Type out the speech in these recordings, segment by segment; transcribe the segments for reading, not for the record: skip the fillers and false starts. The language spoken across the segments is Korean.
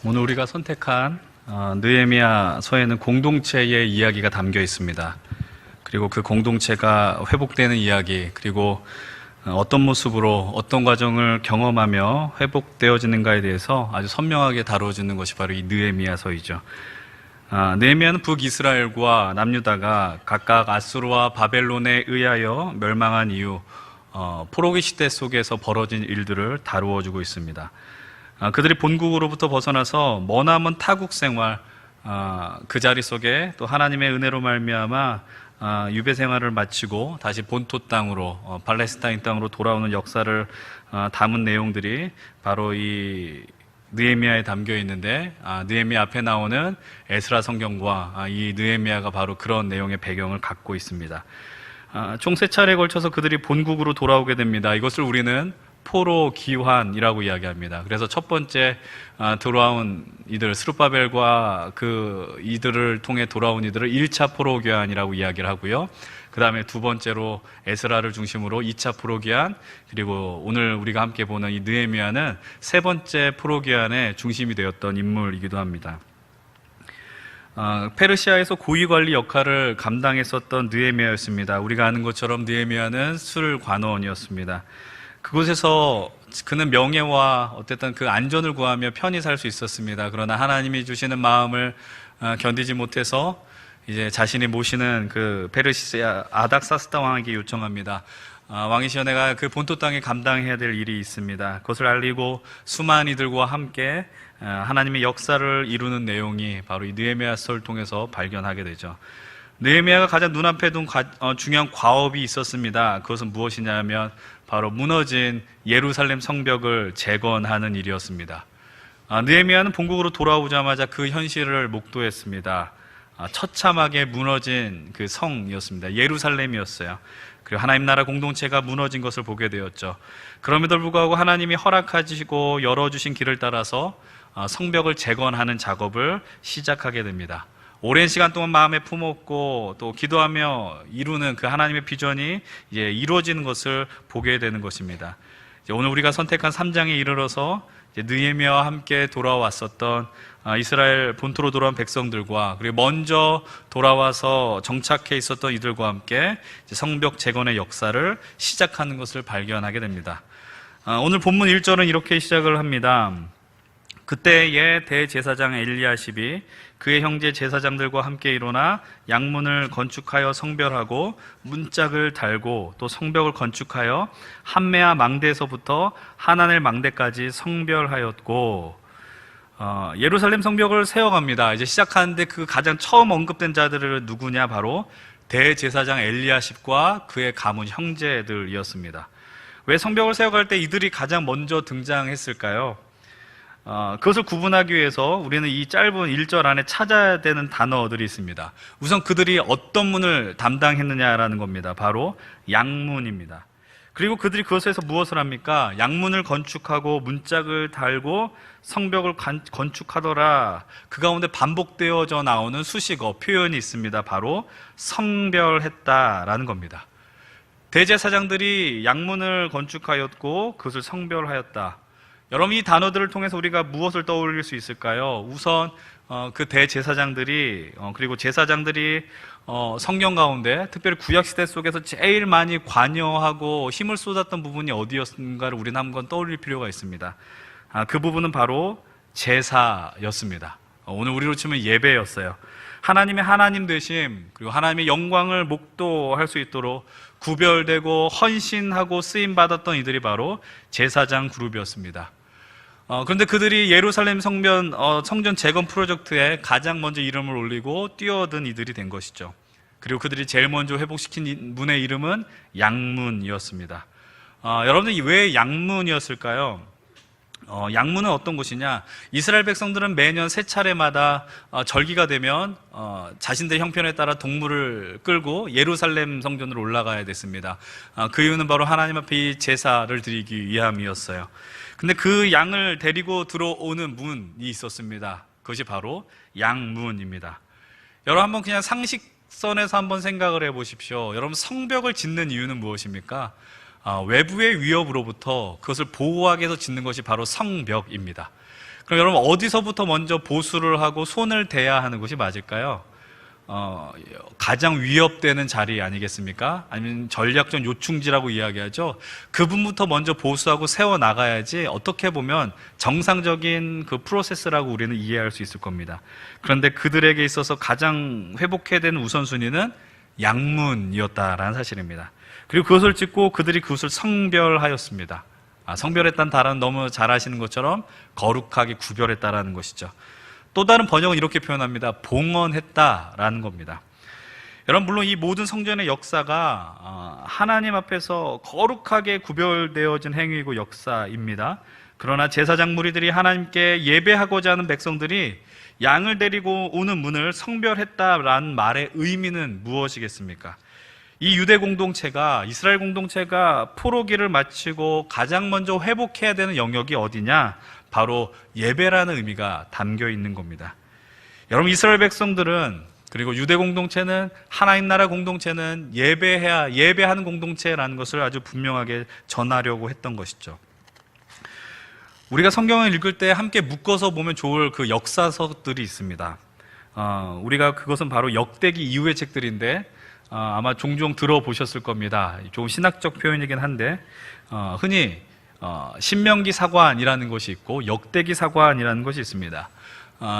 오늘 우리가 선택한 느헤미야서에는 공동체의 이야기가 담겨 있습니다. 그리고 그 공동체가 회복되는 이야기, 그리고 어떤 모습으로 어떤 과정을 경험하며 회복되어지는가에 대해서 아주 선명하게 다루어지는 것이 바로 이 느헤미야서이죠. 느헤미야는 북이스라엘과 남유다가 각각 아수르와 바벨론에 의하여 멸망한 이후 포로기 시대 속에서 벌어진 일들을 다루어주고 있습니다. 그들이 본국으로부터 벗어나서 머나먼 타국 생활, 그 자리 속에 또 하나님의 은혜로 말미암아 유배 생활을 마치고 다시 본토 땅으로, 팔레스타인 땅으로 돌아오는 역사를 담은 내용들이 바로 이 느헤미야에 담겨 있는데, 느헤미야 앞에 나오는 에스라 성경과 이 느헤미야가 바로 그런 내용의 배경을 갖고 있습니다. 총 3차례에 걸쳐서 그들이 본국으로 돌아오게 됩니다. 이것을 우리는 포로 귀환이라고 이야기합니다. 그래서 첫 번째 돌아온 이들, 스룹바벨과 이들을 통해 돌아온 이들을 1차 포로 귀환이라고 이야기를 하고요. 그 다음에 두 번째로 에스라를 중심으로 2차 포로 귀환, 그리고 오늘 우리가 함께 보는 이 느헤미야는 세 번째 포로 귀환의 중심이 되었던 인물이기도 합니다. 페르시아에서 고위관리 역할을 감당했었던 느헤미야였습니다. 우리가 아는 것처럼 느헤미야는 술관원이었습니다. 그곳에서 그는 명예와 어쨌든 그 안전을 구하며 편히 살 수 있었습니다. 그러나 하나님이 주시는 마음을 견디지 못해서 이제 자신이 모시는 그 페르시아 아닥사스다 왕에게 요청합니다. 왕이시여, 내가 그 본토 땅에 감당해야 될 일이 있습니다. 그것을 알리고 수많은 이들과 함께 하나님의 역사를 이루는 내용이 바로 이 느헤미야서를 통해서 발견하게 되죠. 느헤미야가 가장 눈앞에 둔 중요한 과업이 있었습니다. 그것은 무엇이냐면 바로 무너진 예루살렘 성벽을 재건하는 일이었습니다. 느헤미야는 본국으로 돌아오자마자 그 현실을 목도했습니다. 처참하게 무너진 그 성이었습니다. 예루살렘이었어요. 그리고 하나님 나라 공동체가 무너진 것을 보게 되었죠. 그럼에도 불구하고 하나님이 허락하시고 열어주신 길을 따라서 성벽을 재건하는 작업을 시작하게 됩니다. 오랜 시간 동안 마음에 품었고 또 기도하며 이루는 그 하나님의 비전이 이제 이루어지는 것을 보게 되는 것입니다. 오늘 우리가 선택한 3장에 이르러서 느헤미야와 함께 돌아왔었던 이스라엘 본토로 돌아온 백성들과 그리고 먼저 돌아와서 정착해 있었던 이들과 함께 성벽 재건의 역사를 시작하는 것을 발견하게 됩니다. 오늘 본문 1절은 이렇게 시작을 합니다. 그때의 대제사장 엘리야십이 그의 형제 제사장들과 함께 일어나 양문을 건축하여 성별하고 문짝을 달고 또 성벽을 건축하여 한메아 망대에서부터 하나넬 망대까지 성별하였고, 예루살렘 성벽을 세워갑니다. 이제 시작하는데 그 가장 처음 언급된 자들은 누구냐? 바로 대제사장 엘리야십과 그의 가문 형제들이었습니다. 왜 성벽을 세워갈 때 이들이 가장 먼저 등장했을까요? 그것을 구분하기 위해서 우리는 이 짧은 1절 안에 찾아야 되는 단어들이 있습니다. 우선 그들이 어떤 문을 담당했느냐라는 겁니다. 바로 양문입니다. 그리고 그들이 그것에서 무엇을 합니까? 양문을 건축하고 문짝을 달고 성벽을 건축하더라. 그 가운데 반복되어져 나오는 수식어, 표현이 있습니다. 바로 성별했다라는 겁니다. 대제사장들이 양문을 건축하였고 그것을 성별하였다. 여러분, 이 단어들을 통해서 우리가 무엇을 떠올릴 수 있을까요? 우선 그 대제사장들이 그리고 제사장들이 성경 가운데 특별히 구약시대 속에서 제일 많이 관여하고 힘을 쏟았던 부분이 어디였는가를 우리는 한번 떠올릴 필요가 있습니다. 그 부분은 바로 제사였습니다. 오늘 우리로 치면 예배였어요. 하나님의 하나님 되심 그리고 하나님의 영광을 목도할 수 있도록 구별되고 헌신하고 쓰임받았던 이들이 바로 제사장 그룹이었습니다. 그런데 그들이 예루살렘 성전 재건 프로젝트에 가장 먼저 이름을 올리고 뛰어든 이들이 된 것이죠. 그리고 그들이 제일 먼저 회복시킨 문의 이름은 양문이었습니다. 여러분들 왜 양문이었을까요? 양문은 어떤 곳이냐? 이스라엘 백성들은 매년 3차례마다 절기가 되면 자신들 형편에 따라 동물을 끌고 예루살렘 성전으로 올라가야 됐습니다. 그 이유는 바로 하나님 앞에 이 제사를 드리기 위함이었어요. 근데 그 양을 데리고 들어오는 문이 있었습니다. 그것이 바로 양문입니다. 여러분 한번 그냥 상식선에서 한번 생각을 해보십시오. 여러분 성벽을 짓는 이유는 무엇입니까? 외부의 위협으로부터 그것을 보호하기 위해서 짓는 것이 바로 성벽입니다. 그럼 여러분 어디서부터 먼저 보수를 하고 손을 대야 하는 것이 맞을까요? 가장 위협되는 자리 아니겠습니까? 아니면 전략적 요충지라고 이야기하죠. 그분부터 먼저 보수하고 세워나가야지 어떻게 보면 정상적인 그 프로세스라고 우리는 이해할 수 있을 겁니다. 그런데 그들에게 있어서 가장 회복해야 되는 우선순위는 양문이었다라는 사실입니다. 그리고 그것을 찍고 그들이 그것을 성별하였습니다. 성별했다는 단어는 너무 잘 아시는 것처럼 거룩하게 구별했다라는 것이죠. 또 다른 번역은 이렇게 표현합니다. 봉헌했다라는 겁니다. 여러분, 물론 이 모든 성전의 역사가 하나님 앞에서 거룩하게 구별되어진 행위이고 역사입니다. 그러나 제사장 무리들이 하나님께 예배하고자 하는 백성들이 양을 데리고 오는 문을 성별했다라는 말의 의미는 무엇이겠습니까? 이 유대 공동체가, 이스라엘 공동체가 포로기를 마치고 가장 먼저 회복해야 되는 영역이 어디냐? 바로 예배라는 의미가 담겨 있는 겁니다. 여러분, 이스라엘 백성들은, 그리고 유대 공동체는, 하나님 나라 공동체는 예배하는 공동체라는 것을 아주 분명하게 전하려고 했던 것이죠. 우리가 성경을 읽을 때 함께 묶어서 보면 좋을 그 역사서들이 있습니다. 우리가 그것은 바로 역대기 이후의 책들인데 아마 종종 들어보셨을 겁니다. 좀 신학적 표현이긴 한데 흔히 신명기 사관이라는 것이 있고 역대기 사관이라는 것이 있습니다.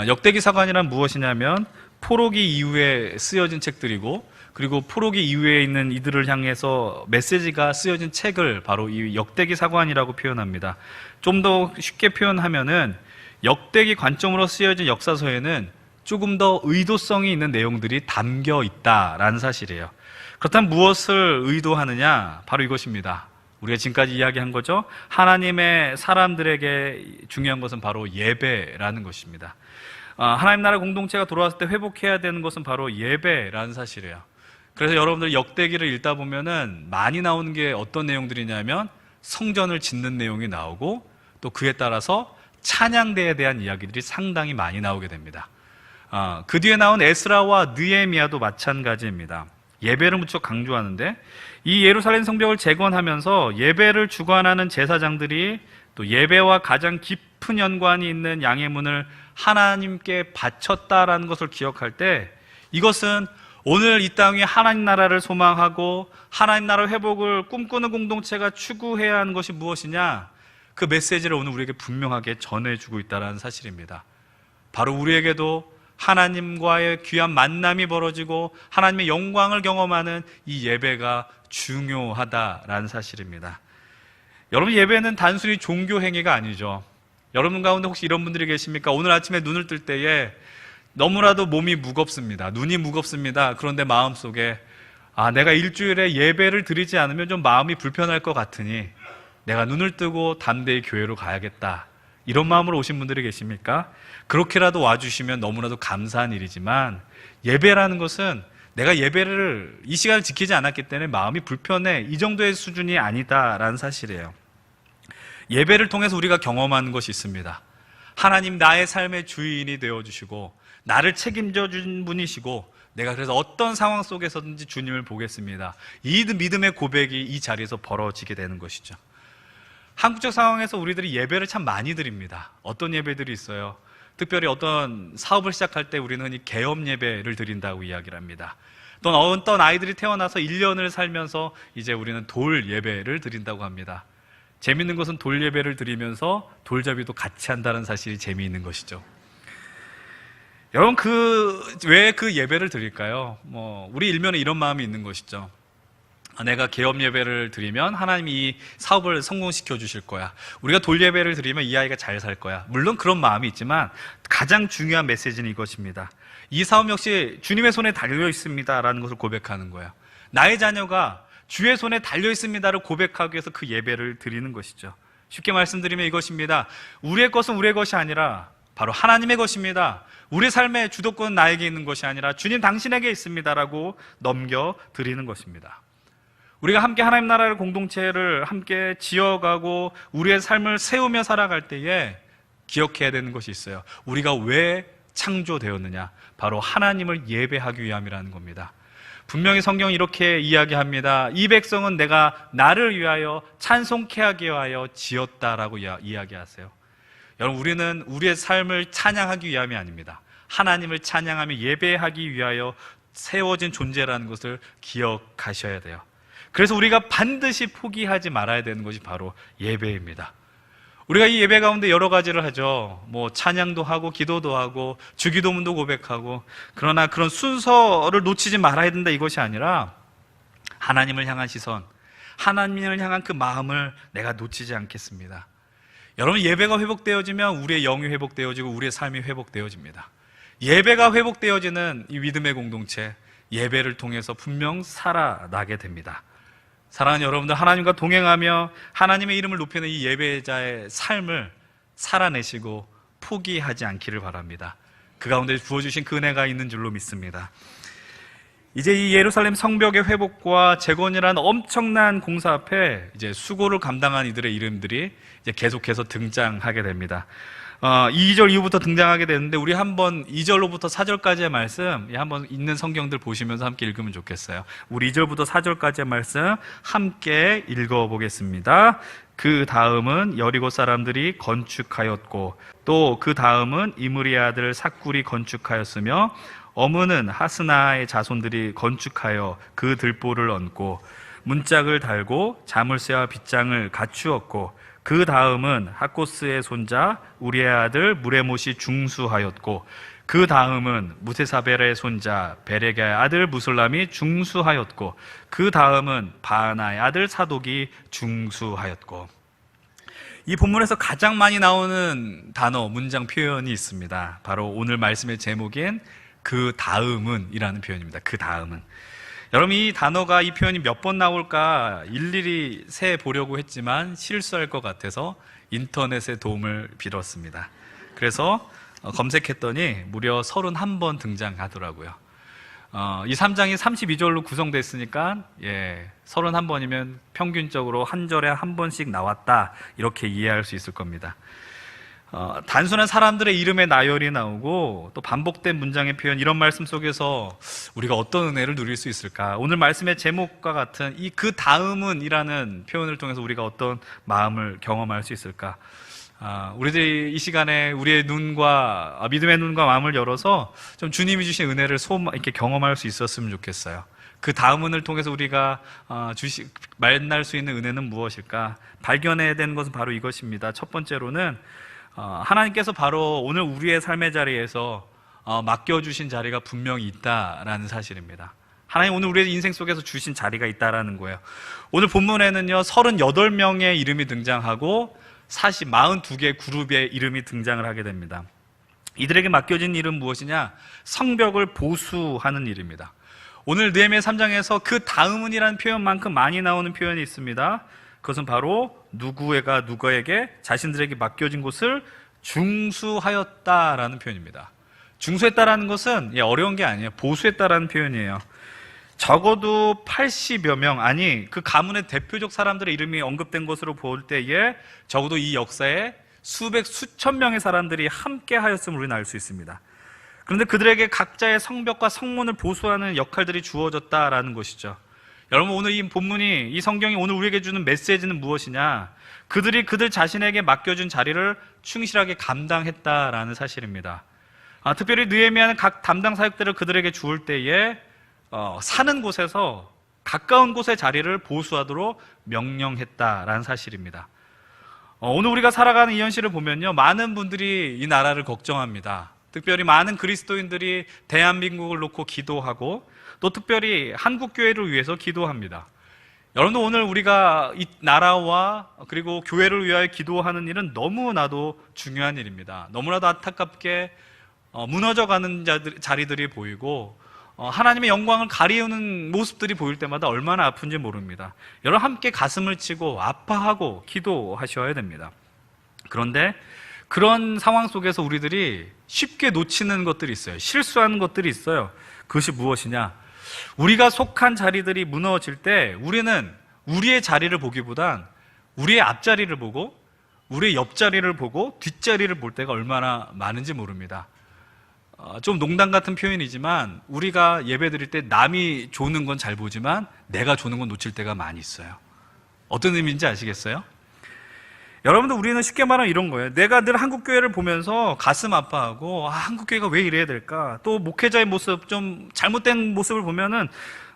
역대기 사관이란 무엇이냐면 포로기 이후에 쓰여진 책들이고, 그리고 포로기 이후에 있는 이들을 향해서 메시지가 쓰여진 책을 바로 이 역대기 사관이라고 표현합니다. 좀 더 쉽게 표현하면은 역대기 관점으로 쓰여진 역사서에는 조금 더 의도성이 있는 내용들이 담겨 있다라는 사실이에요. 그렇다면 무엇을 의도하느냐? 바로 이것입니다. 우리가 지금까지 이야기한 거죠. 하나님의 사람들에게 중요한 것은 바로 예배라는 것입니다. 하나님 나라 공동체가 돌아왔을 때 회복해야 되는 것은 바로 예배라는 사실이에요. 그래서 여러분들 역대기를 읽다 보면은 많이 나오는 게 어떤 내용들이냐면 성전을 짓는 내용이 나오고, 또 그에 따라서 찬양대에 대한 이야기들이 상당히 많이 나오게 됩니다. 그 뒤에 나온 에스라와 느헤미야도 마찬가지입니다. 예배를 무척 강조하는데, 이 예루살렘 성벽을 재건하면서 예배를 주관하는 제사장들이 또 예배와 가장 깊은 연관이 있는 양의 문을 하나님께 바쳤다라는 것을 기억할 때, 이것은 오늘 이 땅 위에 하나님 나라를 소망하고 하나님 나라 회복을 꿈꾸는 공동체가 추구해야 하는 것이 무엇이냐? 그 메시지를 오늘 우리에게 분명하게 전해주고 있다는 사실입니다. 바로 우리에게도 하나님과의 귀한 만남이 벌어지고 하나님의 영광을 경험하는 이 예배가 중요하다라는 사실입니다. 여러분, 예배는 단순히 종교 행위가 아니죠. 여러분 가운데 혹시 이런 분들이 계십니까? 오늘 아침에 눈을 뜰 때에 너무나도 몸이 무겁습니다. 눈이 무겁습니다. 그런데 마음속에 내가 일주일에 예배를 드리지 않으면 좀 마음이 불편할 것 같으니 내가 눈을 뜨고 담대히 교회로 가야겠다. 이런 마음으로 오신 분들이 계십니까? 그렇게라도 와주시면 너무나도 감사한 일이지만, 예배라는 것은 내가 예배를 이 시간을 지키지 않았기 때문에 마음이 불편해, 이 정도의 수준이 아니다라는 사실이에요. 예배를 통해서 우리가 경험하는 것이 있습니다. 하나님 나의 삶의 주인이 되어주시고 나를 책임져 준 분이시고, 내가 그래서 어떤 상황 속에서든지 주님을 보겠습니다. 이 믿음의 고백이 이 자리에서 벌어지게 되는 것이죠. 한국적 상황에서 우리들이 예배를 참 많이 드립니다. 어떤 예배들이 있어요? 특별히 어떤 사업을 시작할 때 우리는 흔히 개업 예배를 드린다고 이야기를 합니다. 또 어떤 아이들이 태어나서 1년을 살면서 이제 우리는 돌 예배를 드린다고 합니다. 재미있는 것은 돌 예배를 드리면서 돌잡이도 같이 한다는 사실이 재미있는 것이죠. 여러분, 왜 그 예배를 드릴까요? 우리 일면에 이런 마음이 있는 것이죠. 내가 개업 예배를 드리면 하나님이 이 사업을 성공시켜 주실 거야. 우리가 돌 예배를 드리면 이 아이가 잘 살 거야. 물론 그런 마음이 있지만 가장 중요한 메시지는 이것입니다. 이 사업 역시 주님의 손에 달려 있습니다라는 것을 고백하는 거예요. 나의 자녀가 주의 손에 달려 있습니다를 고백하기 위해서 그 예배를 드리는 것이죠. 쉽게 말씀드리면 이것입니다. 우리의 것은 우리의 것이 아니라 바로 하나님의 것입니다. 우리 삶의 주도권은 나에게 있는 것이 아니라 주님 당신에게 있습니다라고 넘겨드리는 것입니다. 우리가 함께 하나님 나라의 공동체를 함께 지어가고 우리의 삶을 세우며 살아갈 때에 기억해야 되는 것이 있어요. 우리가 왜 창조되었느냐? 바로 하나님을 예배하기 위함이라는 겁니다. 분명히 성경이 이렇게 이야기합니다. 이 백성은 내가 나를 위하여 찬송케 하기 위하여 지었다라고 이야기하세요. 여러분, 우리는 우리의 삶을 찬양하기 위함이 아닙니다. 하나님을 찬양하며 예배하기 위하여 세워진 존재라는 것을 기억하셔야 돼요. 그래서 우리가 반드시 포기하지 말아야 되는 것이 바로 예배입니다. 우리가 이 예배 가운데 여러 가지를 하죠. 찬양도 하고 기도도 하고 주기도문도 고백하고, 그러나 그런 순서를 놓치지 말아야 된다, 이것이 아니라 하나님을 향한 시선, 하나님을 향한 그 마음을 내가 놓치지 않겠습니다. 여러분, 예배가 회복되어지면 우리의 영이 회복되어지고 우리의 삶이 회복되어집니다. 예배가 회복되어지는 이 믿음의 공동체, 예배를 통해서 분명 살아나게 됩니다. 사랑하는 여러분들, 하나님과 동행하며 하나님의 이름을 높이는 이 예배자의 삶을 살아내시고 포기하지 않기를 바랍니다. 그 가운데 부어주신 그 은혜가 있는 줄로 믿습니다. 이제 이 예루살렘 성벽의 회복과 재건이라는 엄청난 공사 앞에 이제 수고를 감당한 이들의 이름들이 이제 계속해서 등장하게 됩니다. 2절 이후부터 등장하게 되는데, 우리 한번 2절로부터 4절까지의 말씀 한번 있는 성경들 보시면서 함께 읽으면 좋겠어요. 우리 2절부터 4절까지의 말씀 함께 읽어보겠습니다. 그 다음은 여리고 사람들이 건축하였고, 또 그 다음은 이므리의 아들 삭굴이 건축하였으며, 어므는 하스나의 자손들이 건축하여 그 들보를 얹고 문짝을 달고 자물쇠와 빗장을 갖추었고, 그 다음은 하코스의 손자 우리의 아들 무레못이 중수하였고, 그 다음은 무세사벨의 손자 베레게의 아들 무술람이 중수하였고, 그 다음은 바하나의 아들 사독이 중수하였고. 이 본문에서 가장 많이 나오는 단어, 문장 표현이 있습니다. 바로 오늘 말씀의 제목인 그 다음은 이라는 표현입니다. 그 다음은. 여러분, 이 단어가, 이 표현이 몇 번 나올까 일일이 세 보려고 했지만 실수할 것 같아서 인터넷의 도움을 빌었습니다. 그래서 검색했더니 무려 31번 등장하더라고요. 이 3장이 32절로 구성됐으니까 31번이면 평균적으로 한 절에 한 번씩 나왔다, 이렇게 이해할 수 있을 겁니다. 단순한 사람들의 이름의 나열이 나오고, 또 반복된 문장의 표현, 이런 말씀 속에서 우리가 어떤 은혜를 누릴 수 있을까? 오늘 말씀의 제목과 같은 이 그 다음은 이라는 표현을 통해서 우리가 어떤 마음을 경험할 수 있을까? 우리들이 이 시간에 우리의 눈과, 믿음의 눈과 마음을 열어서 좀 주님이 주신 은혜를 이렇게 경험할 수 있었으면 좋겠어요. 그 다음은을 통해서 우리가 만날 수 있는 은혜는 무엇일까? 발견해야 되는 것은 바로 이것입니다. 첫 번째로는 하나님께서 바로 오늘 우리의 삶의 자리에서 맡겨주신 자리가 분명히 있다라는 사실입니다. 하나님 오늘 우리의 인생 속에서 주신 자리가 있다라는 거예요. 오늘 본문에는요 38명의 이름이 등장하고 42개의 그룹의 이름이 등장을 하게 됩니다. 이들에게 맡겨진 일은 무엇이냐? 성벽을 보수하는 일입니다. 오늘 느헤미야 3장에서 그 다음은이라는 표현만큼 많이 나오는 표현이 있습니다. 그것은 바로 누구가 누구에게 자신들에게 맡겨진 곳을 중수하였다라는 표현입니다. 중수했다라는 것은 어려운 게 아니에요. 보수했다라는 표현이에요. 적어도 80여 명, 아니 그 가문의 대표적 사람들의 이름이 언급된 것으로 볼 때에 적어도 이 역사에 수천 명의 사람들이 함께 하였음을 우리는 알 수 있습니다. 그런데 그들에게 각자의 성벽과 성문을 보수하는 역할들이 주어졌다라는 것이죠. 여러분, 오늘 이 본문이, 이 성경이 오늘 우리에게 주는 메시지는 무엇이냐? 그들이 그들 자신에게 맡겨준 자리를 충실하게 감당했다라는 사실입니다. 특별히 느헤미야는 각 담당 사역들을 그들에게 주을 때에 사는 곳에서 가까운 곳의 자리를 보수하도록 명령했다라는 사실입니다. 오늘 우리가 살아가는 이 현실을 보면요, 많은 분들이 이 나라를 걱정합니다. 특별히 많은 그리스도인들이 대한민국을 놓고 기도하고, 또 특별히 한국교회를 위해서 기도합니다. 여러분들, 오늘 우리가 이 나라와 그리고 교회를 위하여 기도하는 일은 너무나도 중요한 일입니다. 너무나도 안타깝게 무너져가는 자리들이 보이고, 하나님의 영광을 가리우는 모습들이 보일 때마다 얼마나 아픈지 모릅니다. 여러분, 함께 가슴을 치고 아파하고 기도하셔야 됩니다. 그런데 그런 상황 속에서 우리들이 쉽게 놓치는 것들이 있어요. 실수하는 것들이 있어요. 그것이 무엇이냐? 우리가 속한 자리들이 무너질 때 우리는 우리의 자리를 보기보단 우리의 앞자리를 보고, 우리의 옆자리를 보고, 뒷자리를 볼 때가 얼마나 많은지 모릅니다. 좀 농담 같은 표현이지만 우리가 예배 드릴 때 남이 조는 건 잘 보지만 내가 조는 건 놓칠 때가 많이 있어요. 어떤 의미인지 아시겠어요? 여러분들, 우리는 쉽게 말하면 이런 거예요. 내가 늘 한국교회를 보면서 가슴 아파하고, 한국교회가 왜 이래야 될까? 또 목회자의 모습, 좀 잘못된 모습을 보면은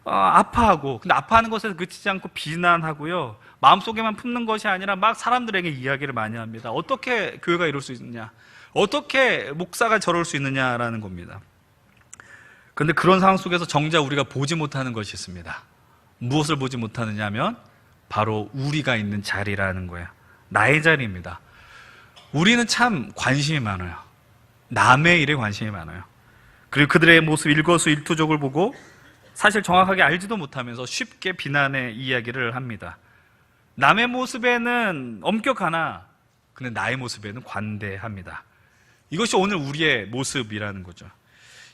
아파하고, 근데 아파하는 것에서 그치지 않고 비난하고요, 마음속에만 품는 것이 아니라 막 사람들에게 이야기를 많이 합니다. 어떻게 교회가 이럴 수 있느냐, 어떻게 목사가 저럴 수 있느냐라는 겁니다. 그런데 그런 상황 속에서 정작 우리가 보지 못하는 것이 있습니다. 무엇을 보지 못하느냐 하면 바로 우리가 있는 자리라는 거예요. 나의 자리입니다. 우리는 참 관심이 많아요. 남의 일에 관심이 많아요. 그리고 그들의 모습, 일거수일투족을 보고 사실 정확하게 알지도 못하면서 쉽게 비난의 이야기를 합니다. 남의 모습에는 엄격하나 근데 나의 모습에는 관대합니다. 이것이 오늘 우리의 모습이라는 거죠.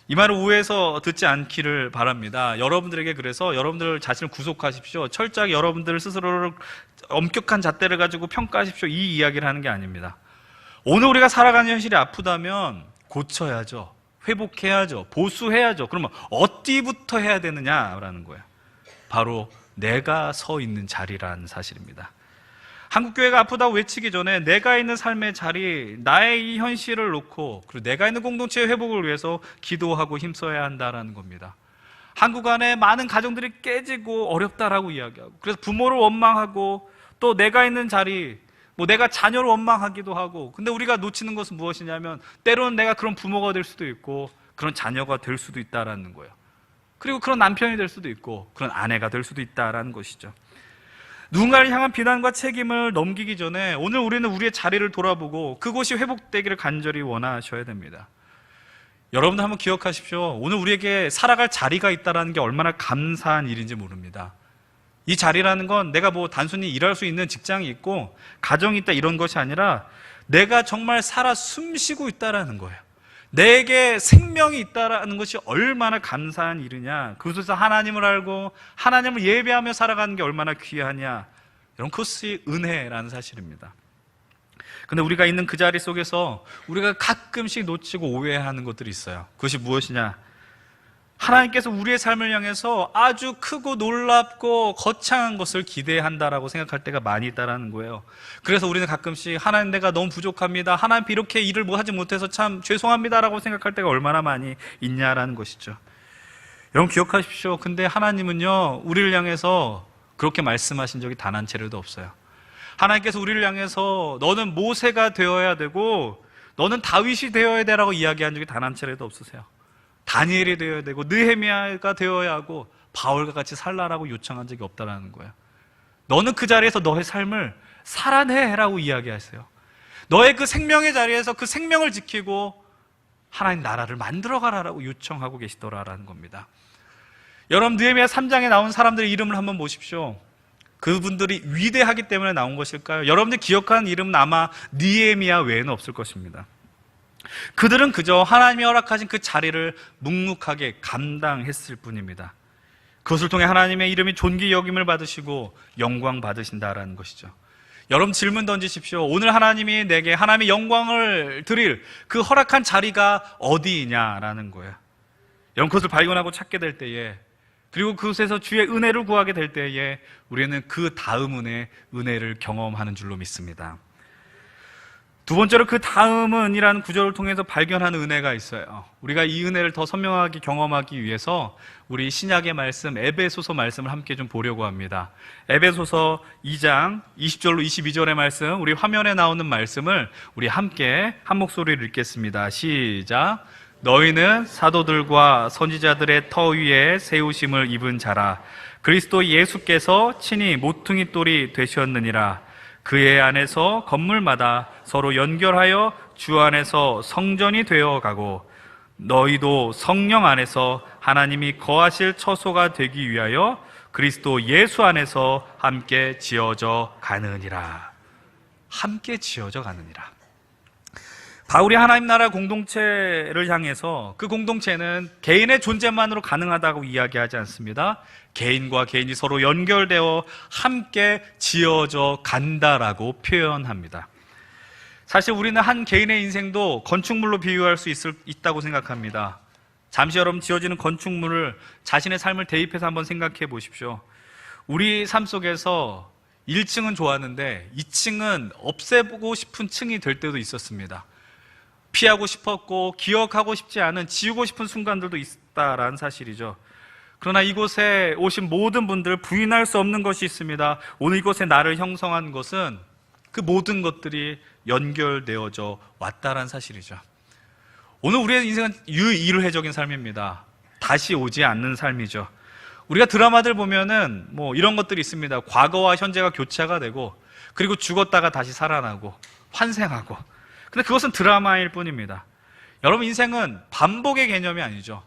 이 말을 오해해서 듣지 않기를 바랍니다. 여러분들에게, 그래서 여러분들 자신을 구속하십시오. 철저하게 여러분들 스스로를 엄격한 잣대를 가지고 평가하십시오, 이 이야기를 하는 게 아닙니다. 오늘 우리가 살아가는 현실이 아프다면 고쳐야죠. 회복해야죠. 보수해야죠. 그러면 어디부터 해야 되느냐라는 거예요. 바로 내가 서 있는 자리라는 사실입니다. 한국교회가 아프다고 외치기 전에 내가 있는 삶의 자리, 나의 이 현실을 놓고, 그리고 내가 있는 공동체의 회복을 위해서 기도하고 힘써야 한다는 겁니다. 한국 안에 많은 가정들이 깨지고 어렵다라고 이야기하고, 그래서 부모를 원망하고, 또 내가 있는 자리, 내가 자녀를 원망하기도 하고, 근데 우리가 놓치는 것은 무엇이냐면 때로는 내가 그런 부모가 될 수도 있고 그런 자녀가 될 수도 있다라는 거예요. 그리고 그런 남편이 될 수도 있고 그런 아내가 될 수도 있다라는 것이죠. 누군가를 향한 비난과 책임을 넘기기 전에 오늘 우리는 우리의 자리를 돌아보고 그곳이 회복되기를 간절히 원하셔야 됩니다. 여러분들 한번 기억하십시오. 오늘 우리에게 살아갈 자리가 있다는 게 얼마나 감사한 일인지 모릅니다. 이 자리라는 건 내가 단순히 일할 수 있는 직장이 있고 가정이 있다 이런 것이 아니라 내가 정말 살아 숨쉬고 있다라는 거예요. 내게 생명이 있다라는 것이 얼마나 감사한 일이냐. 그곳에서 하나님을 알고 하나님을 예배하며 살아가는 게 얼마나 귀하냐. 이런 그것이 은혜라는 사실입니다. 근데 우리가 있는 그 자리 속에서 우리가 가끔씩 놓치고 오해하는 것들이 있어요. 그것이 무엇이냐? 하나님께서 우리의 삶을 향해서 아주 크고 놀랍고 거창한 것을 기대한다라고 생각할 때가 많이 있다라는 거예요. 그래서 우리는 가끔씩 하나님, 내가 너무 부족합니다, 하나님 이렇게 일을 하지 못해서 참 죄송합니다라고 생각할 때가 얼마나 많이 있냐라는 것이죠. 여러분 기억하십시오. 근데 하나님은요, 우리를 향해서 그렇게 말씀하신 적이 단 한 차례도 없어요. 하나님께서 우리를 향해서 너는 모세가 되어야 되고 너는 다윗이 되어야 되라고 이야기한 적이 단 한 차례도 없으세요. 다니엘이 되어야 되고 느헤미야가 되어야 하고 바울과 같이 살라라고 요청한 적이 없다라는 거예요. 너는 그 자리에서 너의 삶을 살아내라고 이야기하세요. 너의 그 생명의 자리에서 그 생명을 지키고 하나님 나라를 만들어가라라고 요청하고 계시더라라는 겁니다. 여러분, 느헤미야 3장에 나온 사람들의 이름을 한번 보십시오. 그분들이 위대하기 때문에 나온 것일까요? 여러분들이 기억하는 이름은 아마 느헤미야 외에는 없을 것입니다. 그들은 그저 하나님이 허락하신 그 자리를 묵묵하게 감당했을 뿐입니다. 그것을 통해 하나님의 이름이 존귀 여김을 받으시고 영광 받으신다라는 것이죠. 여러분 질문 던지십시오. 오늘 하나님이 내게 하나님의 영광을 드릴 그 허락한 자리가 어디이냐라는 거예요. 여러분 그것을 발견하고 찾게 될 때에, 그리고 그곳에서 주의 은혜를 구하게 될 때에 우리는 그 다음 은혜를 경험하는 줄로 믿습니다. 두 번째로 그 다음은 이라는 구절을 통해서 발견하는 은혜가 있어요. 우리가 이 은혜를 더 선명하게 경험하기 위해서 우리 신약의 말씀 에베소서 말씀을 함께 좀 보려고 합니다. 에베소서 2장 20절로 22절의 말씀, 우리 화면에 나오는 말씀을 우리 함께 한 목소리를 읽겠습니다. 시작. 너희는 사도들과 선지자들의 터 위에 세우심을 입은 자라. 그리스도 예수께서 친히 모퉁이 돌이 되셨느니라. 그의 안에서 건물마다 서로 연결하여 주 안에서 성전이 되어가고 너희도 성령 안에서 하나님이 거하실 처소가 되기 위하여 그리스도 예수 안에서 함께 지어져 가느니라. 함께 지어져 가느니라. 바울이 하나님 나라 공동체를 향해서, 그 공동체는 개인의 존재만으로 가능하다고 이야기하지 않습니다. 개인과 개인이 서로 연결되어 함께 지어져 간다라고 표현합니다. 사실 우리는 한 개인의 인생도 건축물로 비유할 수 있다고 생각합니다. 잠시 여러분 지어지는 건축물을 자신의 삶을 대입해서 한번 생각해 보십시오. 우리 삶 속에서 1층은 좋았는데 2층은 없애보고 싶은 층이 될 때도 있었습니다. 피하고 싶었고 기억하고 싶지 않은, 지우고 싶은 순간들도 있다라는 사실이죠. 그러나 이곳에 오신 모든 분들 부인할 수 없는 것이 있습니다. 오늘 이곳에 나를 형성한 것은 그 모든 것들이 연결되어져 왔다라는 사실이죠. 오늘 우리의 인생은 유일회적인 삶입니다. 다시 오지 않는 삶이죠. 우리가 드라마들 보면은 뭐 이런 것들이 있습니다. 과거와 현재가 교차가 되고, 그리고 죽었다가 다시 살아나고 환생하고. 근데 그것은 드라마일 뿐입니다. 여러분, 인생은 반복의 개념이 아니죠.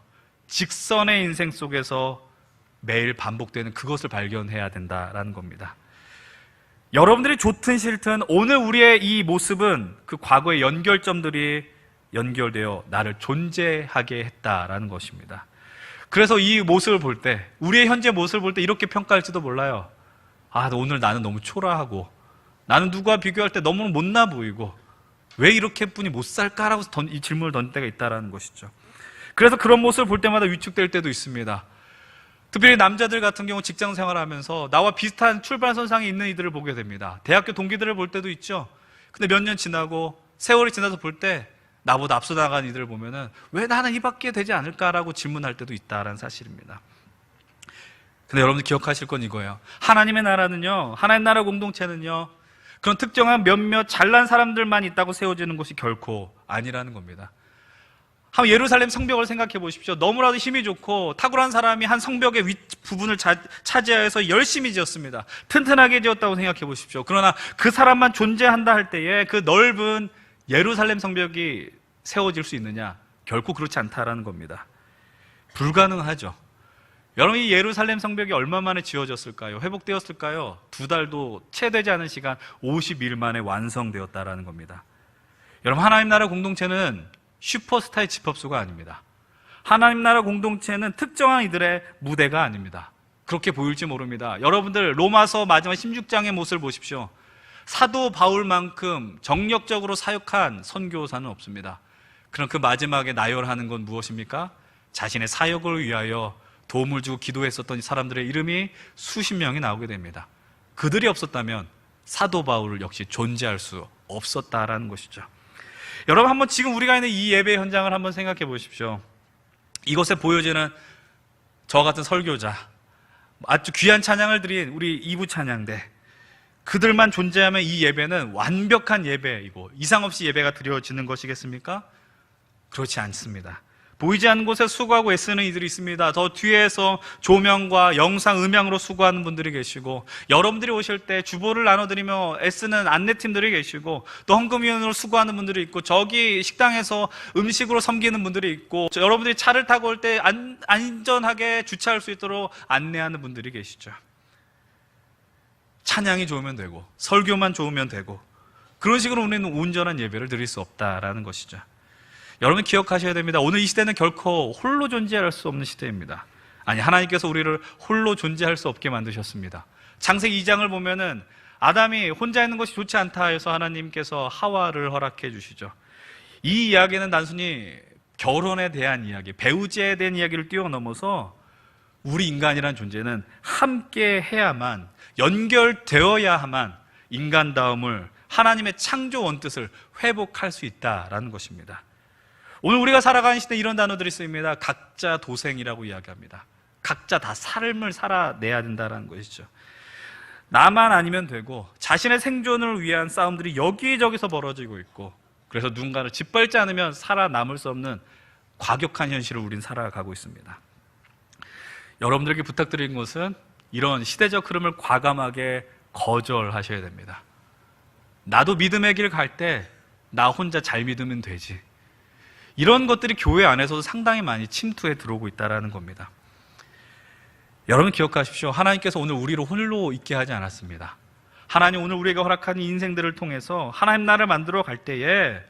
직선의 인생 속에서 매일 반복되는 그것을 발견해야 된다라는 겁니다. 여러분들이 좋든 싫든 오늘 우리의 이 모습은 그 과거의 연결점들이 연결되어 나를 존재하게 했다라는 것입니다. 그래서 이 모습을 볼 때, 우리의 현재 모습을 볼 때 이렇게 평가할지도 몰라요. 아, 오늘 나는 너무 초라하고, 나는 누구와 비교할 때 너무 못나 보이고, 왜 이렇게 뿐이 못 살까라고 이 질문을 던질 때가 있다는 것이죠. 그래서 그런 모습을 볼 때마다 위축될 때도 있습니다. 특별히 남자들 같은 경우 직장 생활하면서 나와 비슷한 출발선상에 있는 이들을 보게 됩니다. 대학교 동기들을 볼 때도 있죠. 근데 몇 년 지나고 세월이 지나서 볼 때 나보다 앞서 나간 이들을 보면은 왜 나는 이밖에 되지 않을까라고 질문할 때도 있다라는 사실입니다. 근데 여러분들 기억하실 건 이거예요. 하나님의 나라는요, 하나님 나라 공동체는요, 그런 특정한 몇몇 잘난 사람들만 있다고 세워지는 것이 결코 아니라는 겁니다. 한번 예루살렘 성벽을 생각해 보십시오. 너무나도 힘이 좋고 탁월한 사람이 한 성벽의 윗부분을 차지해서 열심히 지었습니다. 튼튼하게 지었다고 생각해 보십시오. 그러나 그 사람만 존재한다 할 때에 그 넓은 예루살렘 성벽이 세워질 수 있느냐? 결코 그렇지 않다라는 겁니다. 불가능하죠. 여러분, 이 예루살렘 성벽이 얼마 만에 지어졌을까요? 회복되었을까요? 2달도 채 되지 않은 시간 50일 만에 완성되었다라는 겁니다. 여러분, 하나님 나라 공동체는 슈퍼스타의 집합소가 아닙니다. 하나님 나라 공동체는 특정한 이들의 무대가 아닙니다. 그렇게 보일지 모릅니다. 여러분들 로마서 마지막 16장의 모습을 보십시오. 사도 바울만큼 정력적으로 사역한 선교사는 없습니다. 그럼 그 마지막에 나열하는 건 무엇입니까? 자신의 사역을 위하여 도움을 주고 기도했었던 사람들의 이름이 수십 명이 나오게 됩니다. 그들이 없었다면 사도 바울 역시 존재할 수 없었다라는 것이죠. 여러분, 한번 지금 우리가 있는 이 예배 현장을 한번 생각해 보십시오. 이곳에 보여지는 저 같은 설교자, 아주 귀한 찬양을 드린 우리 2부 찬양대, 그들만 존재하면 이 예배는 완벽한 예배이고 이상 없이 예배가 드려지는 것이겠습니까? 그렇지 않습니다. 보이지 않는 곳에 수고하고 애쓰는 이들이 있습니다. 더 뒤에서 조명과 영상, 음향으로 수고하는 분들이 계시고, 여러분들이 오실 때 주보를 나눠드리며 애쓰는 안내팀들이 계시고, 또 헌금위원으로 수고하는 분들이 있고, 저기 식당에서 음식으로 섬기는 분들이 있고, 여러분들이 차를 타고 올 때 안전하게 주차할 수 있도록 안내하는 분들이 계시죠. 찬양이 좋으면 되고 설교만 좋으면 되고, 그런 식으로 우리는 온전한 예배를 드릴 수 없다라는 것이죠. 여러분, 기억하셔야 됩니다. 오늘 이 시대는 결코 홀로 존재할 수 없는 시대입니다. 아니, 하나님께서 우리를 홀로 존재할 수 없게 만드셨습니다. 창세기 2장을 보면은 아담이 혼자 있는 것이 좋지 않다 해서 하나님께서 하와를 허락해 주시죠. 이 이야기는 단순히 결혼에 대한 이야기, 배우자에 대한 이야기를 뛰어넘어서 우리 인간이란 존재는 함께 해야만, 연결되어야만 인간다움을, 하나님의 창조 원뜻을 회복할 수 있다라는 것입니다. 오늘 우리가 살아가는 시대에 이런 단어들이 쓰입니다. 각자 도생이라고 이야기합니다. 각자 다 삶을 살아내야 된다는 것이죠. 나만 아니면 되고 자신의 생존을 위한 싸움들이 여기저기서 벌어지고 있고, 그래서 누군가를 짓밟지 않으면 살아남을 수 없는 과격한 현실을 우린 살아가고 있습니다. 여러분들에게 부탁드리는 것은 이런 시대적 흐름을 과감하게 거절하셔야 됩니다. 나도 믿음의 길 갈 때 나 혼자 잘 믿으면 되지, 이런 것들이 교회 안에서도 상당히 많이 침투해 들어오고 있다는 겁니다. 여러분, 기억하십시오. 하나님께서 오늘 우리를 홀로 있게 하지 않았습니다. 하나님 오늘 우리에게 허락한 인생들을 통해서 하나님 나라를 만들어 갈 때에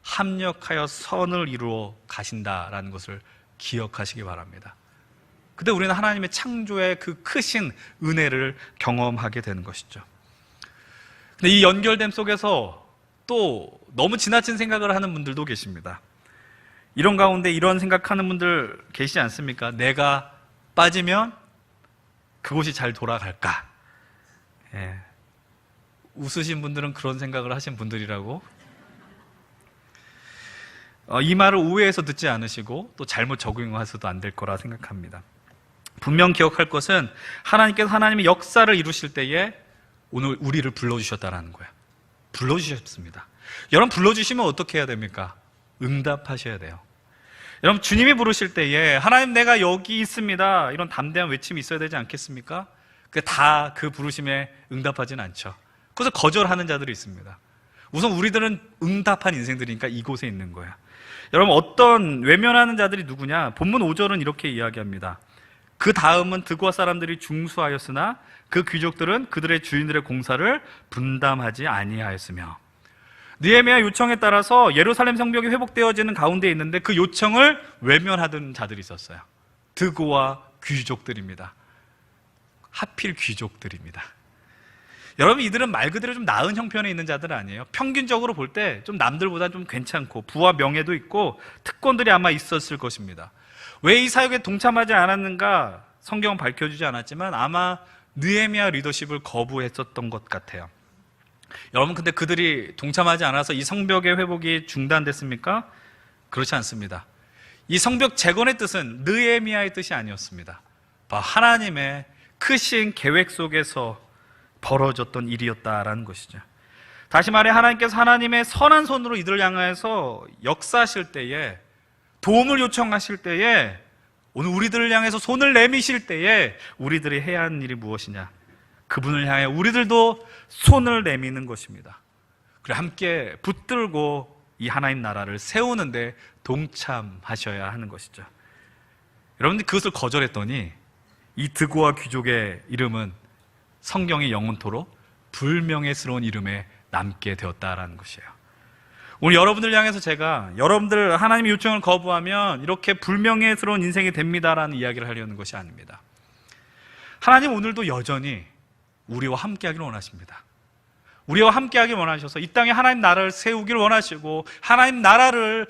합력하여 선을 이루어 가신다라는 것을 기억하시기 바랍니다. 그때 우리는 하나님의 창조의 그 크신 은혜를 경험하게 되는 것이죠. 근데 이 연결됨 속에서 또 너무 지나친 생각을 하는 분들도 계십니다. 이런 가운데 이런 생각하는 분들 계시지 않습니까? 내가 빠지면 그곳이 잘 돌아갈까? 예. 웃으신 분들은 그런 생각을 하신 분들이라고. 이 말을 오해해서 듣지 않으시고 또 잘못 적용해서도 안 될 거라 생각합니다. 분명 기억할 것은 하나님께서 하나님의 역사를 이루실 때에 오늘 우리를 불러주셨다라는 거예요. 불러주셨습니다. 여러분, 불러주시면 어떻게 해야 됩니까? 응답하셔야 돼요. 여러분, 주님이 부르실 때에 하나님 내가 여기 있습니다, 이런 담대한 외침이 있어야 되지 않겠습니까? 다 그 부르심에 응답하진 않죠. 그래서 거절하는 자들이 있습니다. 우선 우리들은 응답한 인생들이니까 이곳에 있는 거야. 여러분, 어떤 외면하는 자들이 누구냐? 본문 5절은 이렇게 이야기합니다. 그 다음은 드고아 사람들이 중수하였으나 그 귀족들은 그들의 주인들의 공사를 분담하지 아니하였으며. 느헤미야 요청에 따라서 예루살렘 성벽이 회복되어지는 가운데 있는데 그 요청을 외면하던 자들이 있었어요. 드고아 귀족들입니다. 하필 귀족들입니다. 여러분, 이들은 말 그대로 좀 나은 형편에 있는 자들 아니에요? 평균적으로 볼 때 좀 남들보다 좀 괜찮고 부와 명예도 있고 특권들이 아마 있었을 것입니다. 왜 이 사역에 동참하지 않았는가 성경은 밝혀주지 않았지만 아마 느헤미야 리더십을 거부했었던 것 같아요. 여러분, 근데 그들이 동참하지 않아서 이 성벽의 회복이 중단됐습니까? 그렇지 않습니다. 이 성벽 재건의 뜻은 느헤미야의 뜻이 아니었습니다. 하나님의 크신 계획 속에서 벌어졌던 일이었다라는 것이죠. 다시 말해 하나님께서 하나님의 선한 손으로 이들을 향해서 역사하실 때에, 도움을 요청하실 때에, 오늘 우리들을 향해서 손을 내미실 때에 우리들이 해야 하는 일이 무엇이냐? 그분을 향해 우리들도 손을 내미는 것입니다. 그래, 함께 붙들고 이 하나님 나라를 세우는데 동참하셔야 하는 것이죠. 여러분들 그것을 거절했더니 이 드고아 귀족의 이름은 성경의 영원토록 불명예스러운 이름에 남게 되었다라는 것이에요. 오늘 여러분들 향해서 제가 여러분들 하나님의 요청을 거부하면 이렇게 불명예스러운 인생이 됩니다라는 이야기를 하려는 것이 아닙니다. 하나님 오늘도 여전히 우리와 함께하기를 원하십니다. 우리와 함께하기를 원하셔서 이 땅에 하나님 나라를 세우기를 원하시고 하나님 나라를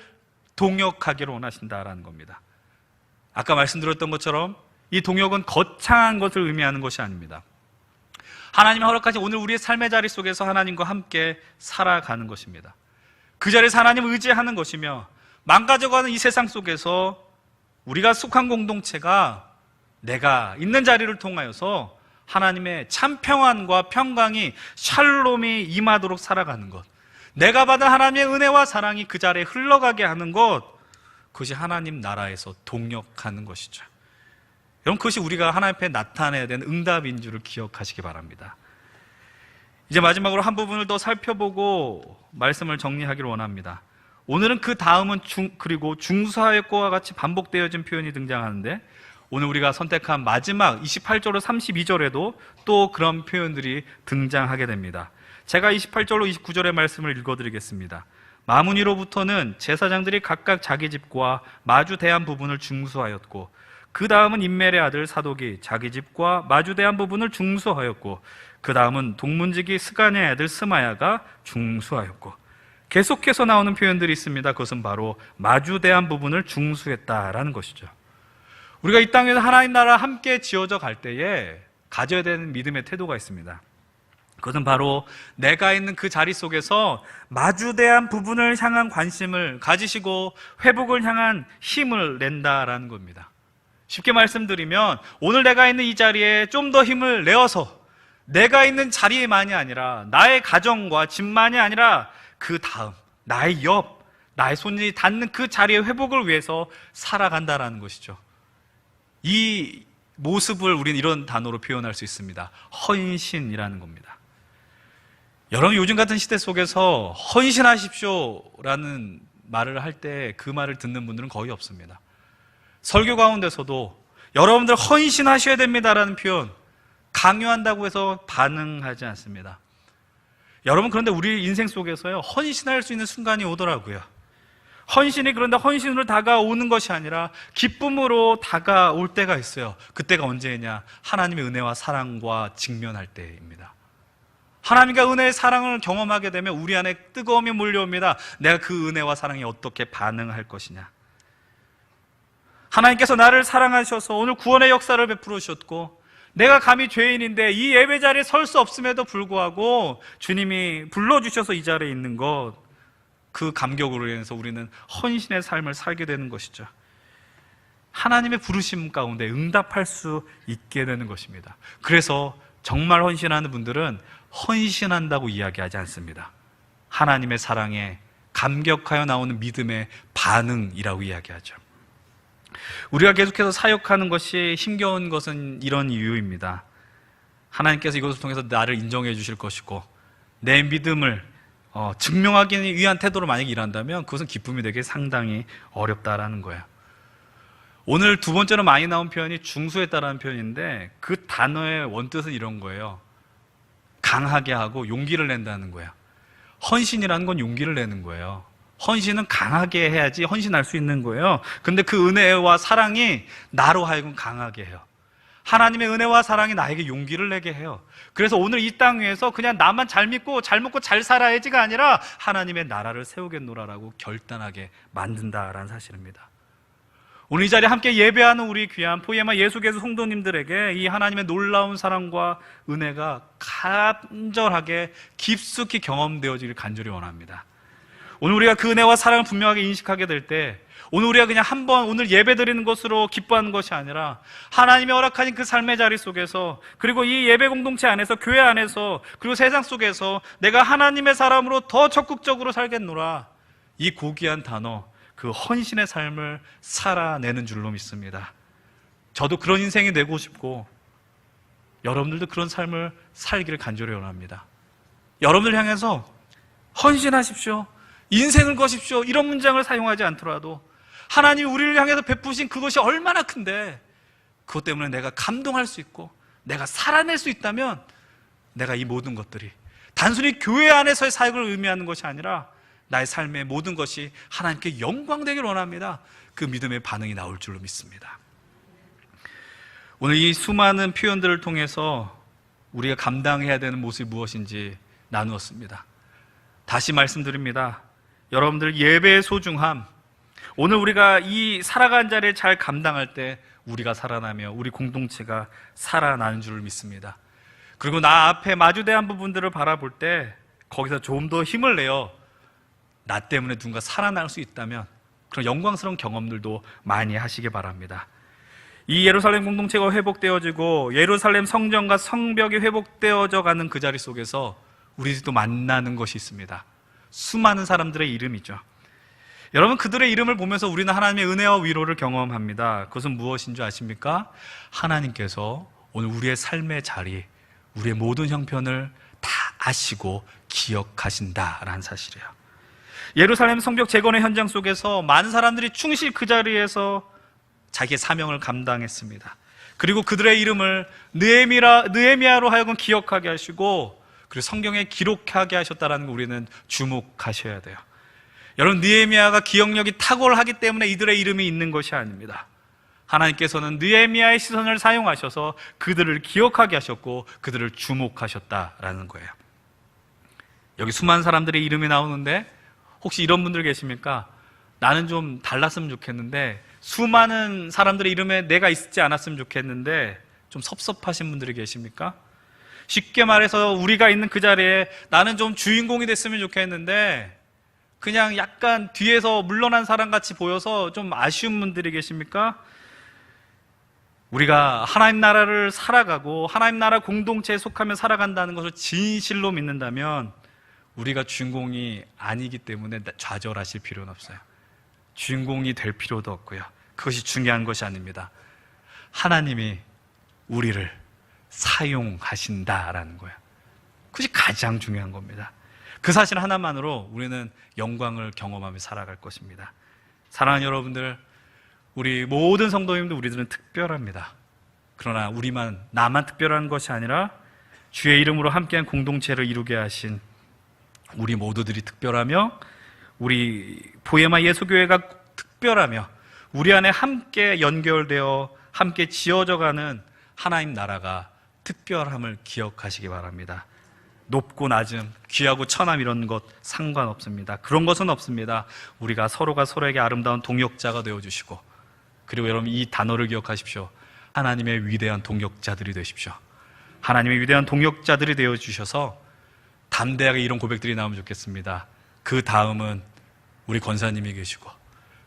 동역하기를 원하신다라는 겁니다. 아까 말씀드렸던 것처럼 이 동역은 거창한 것을 의미하는 것이 아닙니다. 하나님의 허락하신 오늘 우리의 삶의 자리 속에서 하나님과 함께 살아가는 것입니다. 그 자리에서 하나님을 의지하는 것이며, 망가져가는 이 세상 속에서 우리가 속한 공동체가 내가 있는 자리를 통하여서 하나님의 참 평안과 평강이, 샬롬이 임하도록 살아가는 것, 내가 받은 하나님의 은혜와 사랑이 그 자리에 흘러가게 하는 것, 그것이 하나님 나라에서 동역하는 것이죠. 여러분, 그것이 우리가 하나님 앞에 나타내야 되는 응답인 줄을 기억하시기 바랍니다. 이제 마지막으로 한 부분을 더 살펴보고 말씀을 정리하기를 원합니다. 오늘은 그 다음은 그리고 중수하였고와 같이 반복되어진 표현이 등장하는데, 오늘 우리가 선택한 마지막 28절로 32절에도 또 그런 표현들이 등장하게 됩니다. 제가 28절로 29절의 말씀을 읽어드리겠습니다. 마무니로부터는 제사장들이 각각 자기 집과 마주대한 부분을 중수하였고, 그 다음은 임멜의 아들 사독이 자기 집과 마주대한 부분을 중수하였고, 그 다음은 동문지기 스가냐의 아들 스마야가 중수하였고, 계속해서 나오는 표현들이 있습니다. 그것은 바로 마주대한 부분을 중수했다라는 것이죠. 우리가 이 땅에서 하나님 나라 함께 지어져 갈 때에 가져야 되는 믿음의 태도가 있습니다. 그것은 바로 내가 있는 그 자리 속에서 마주대한 부분을 향한 관심을 가지시고 회복을 향한 힘을 낸다라는 겁니다. 쉽게 말씀드리면 오늘 내가 있는 이 자리에 좀 더 힘을 내어서 내가 있는 자리만이 아니라 나의 가정과 집만이 아니라 그 다음 나의 옆, 나의 손이 닿는 그 자리의 회복을 위해서 살아간다라는 것이죠. 이 모습을 우리는 이런 단어로 표현할 수 있습니다. 헌신이라는 겁니다. 여러분, 요즘 같은 시대 속에서 헌신하십시오라는 말을 할 때 그 말을 듣는 분들은 거의 없습니다. 설교 가운데서도 여러분들 헌신하셔야 됩니다라는 표현, 강요한다고 해서 반응하지 않습니다. 여러분, 그런데 우리 인생 속에서요, 헌신할 수 있는 순간이 오더라고요. 헌신이 그런데 헌신으로 다가오는 것이 아니라 기쁨으로 다가올 때가 있어요. 그때가 언제냐? 하나님의 은혜와 사랑과 직면할 때입니다. 하나님과 은혜의 사랑을 경험하게 되면 우리 안에 뜨거움이 몰려옵니다. 내가 그 은혜와 사랑에 어떻게 반응할 것이냐? 하나님께서 나를 사랑하셔서 오늘 구원의 역사를 베풀어 주셨고, 내가 감히 죄인인데 이 예배 자리에 설 수 없음에도 불구하고 주님이 불러주셔서 이 자리에 있는 것, 그 감격으로 인해서 우리는 헌신의 삶을 살게 되는 것이죠. 하나님의 부르심 가운데 응답할 수 있게 되는 것입니다. 그래서 정말 헌신하는 분들은 헌신한다고 이야기하지 않습니다. 하나님의 사랑에 감격하여 나오는 믿음의 반응이라고 이야기하죠. 우리가 계속해서 사역하는 것이 힘겨운 것은 이런 이유입니다. 하나님께서 이것을 통해서 나를 인정해 주실 것이고 내 믿음을 증명하기 위한 태도로 만약에 일한다면 그것은 기쁨이 되기 상당히 어렵다라는 거예요. 오늘 두 번째로 많이 나온 표현이 중수했다라는 표현인데 그 단어의 원뜻은 이런 거예요. 강하게 하고 용기를 낸다는 거예요. 헌신이라는 건 용기를 내는 거예요. 헌신은 강하게 해야지 헌신할 수 있는 거예요. 근데 그 은혜와 사랑이 나로 하여금 강하게 해요. 하나님의 은혜와 사랑이 나에게 용기를 내게 해요. 그래서 오늘 이 땅 위에서 그냥 나만 잘 믿고 잘 먹고 잘 살아야지가 아니라 하나님의 나라를 세우겠노라라고 결단하게 만든다라는 사실입니다. 오늘 이 자리에 함께 예배하는 우리 귀한 포에마 예수계수 성도님들에게 이 하나님의 놀라운 사랑과 은혜가 간절하게 깊숙이 경험되어지길 간절히 원합니다. 오늘 우리가 그 은혜와 사랑을 분명하게 인식하게 될 때 오늘 우리가 그냥 한번 오늘 예배 드리는 것으로 기뻐하는 것이 아니라 하나님이 허락하신 그 삶의 자리 속에서 그리고 이 예배 공동체 안에서 교회 안에서 그리고 세상 속에서 내가 하나님의 사람으로 더 적극적으로 살겠노라, 이 고귀한 단어, 그 헌신의 삶을 살아내는 줄로 믿습니다. 저도 그런 인생이 되고 싶고 여러분들도 그런 삶을 살기를 간절히 원합니다. 여러분들 향해서 헌신하십시오, 인생을 거십시오, 이런 문장을 사용하지 않더라도 하나님이 우리를 향해서 베푸신 그것이 얼마나 큰데 그것 때문에 내가 감동할 수 있고 내가 살아낼 수 있다면 내가 이 모든 것들이 단순히 교회 안에서의 사역을 의미하는 것이 아니라 나의 삶의 모든 것이 하나님께 영광되길 원합니다. 그 믿음의 반응이 나올 줄로 믿습니다. 오늘 이 수많은 표현들을 통해서 우리가 감당해야 되는 모습이 무엇인지 나누었습니다. 다시 말씀드립니다. 여러분들 예배의 소중함, 오늘 우리가 이 살아간 자리를 잘 감당할 때 우리가 살아나며 우리 공동체가 살아나는 줄 믿습니다. 그리고 나 앞에 마주대한 부분들을 바라볼 때 거기서 좀 더 힘을 내어 나 때문에 누군가 살아날 수 있다면 그런 영광스러운 경험들도 많이 하시기 바랍니다. 이 예루살렘 공동체가 회복되어지고 예루살렘 성전과 성벽이 회복되어져 가는 그 자리 속에서 우리도 만나는 것이 있습니다. 수많은 사람들의 이름이죠. 여러분, 그들의 이름을 보면서 우리는 하나님의 은혜와 위로를 경험합니다. 그것은 무엇인 줄 아십니까? 하나님께서 오늘 우리의 삶의 자리, 우리의 모든 형편을 다 아시고 기억하신다라는 사실이에요. 예루살렘 성벽 재건의 현장 속에서 많은 사람들이 충실히 그 자리에서 자기의 사명을 감당했습니다. 그리고 그들의 이름을 느헤미야로 하여금 기억하게 하시고 그리고 성경에 기록하게 하셨다는 거 우리는 주목하셔야 돼요. 여러분, 느헤미야가 기억력이 탁월하기 때문에 이들의 이름이 있는 것이 아닙니다. 하나님께서는 느헤미야의 시선을 사용하셔서 그들을 기억하게 하셨고 그들을 주목하셨다라는 거예요. 여기 수많은 사람들의 이름이 나오는데 혹시 이런 분들 계십니까? 나는 좀 달랐으면 좋겠는데, 수많은 사람들의 이름에 내가 있지 않았으면 좋겠는데 좀 섭섭하신 분들이 계십니까? 쉽게 말해서 우리가 있는 그 자리에 나는 좀 주인공이 됐으면 좋겠는데 그냥 약간 뒤에서 물러난 사람같이 보여서 좀 아쉬운 분들이 계십니까? 우리가 하나님 나라를 살아가고 하나님 나라 공동체에 속하며 살아간다는 것을 진실로 믿는다면 우리가 주인공이 아니기 때문에 좌절하실 필요는 없어요. 주인공이 될 필요도 없고요. 그것이 중요한 것이 아닙니다. 하나님이 우리를 사용하신다라는 거예요. 그것이 가장 중요한 겁니다. 그 사실 하나만으로 우리는 영광을 경험하며 살아갈 것입니다. 사랑하는 여러분들, 우리 모든 성도님들, 우리들은 특별합니다. 그러나 나만 특별한 것이 아니라 주의 이름으로 함께한 공동체를 이루게 하신 우리 모두들이 특별하며 우리 포에마 예수교회가 특별하며 우리 안에 함께 연결되어 함께 지어져가는 하나님 나라가 특별함을 기억하시기 바랍니다. 높고 낮음, 귀하고 천함 이런 것 상관없습니다. 그런 것은 없습니다. 우리가 서로가 서로에게 아름다운 동역자가 되어주시고, 그리고 여러분 이 단어를 기억하십시오. 하나님의 위대한 동역자들이 되십시오. 하나님의 위대한 동역자들이 되어주셔서 담대하게 이런 고백들이 나오면 좋겠습니다. 그 다음은 우리 권사님이 계시고,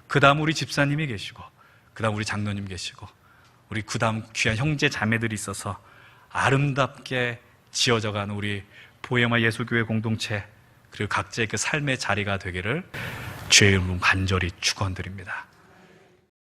그 다음 우리 집사님이 계시고, 그 다음 우리 장로님 계시고, 우리 그 다음 귀한 형제 자매들이 있어서 아름답게 지어져가는 우리 보혜마 예수교회 공동체, 그리고 각자의 그 삶의 자리가 되기를 주의 이름으로 간절히 축원드립니다.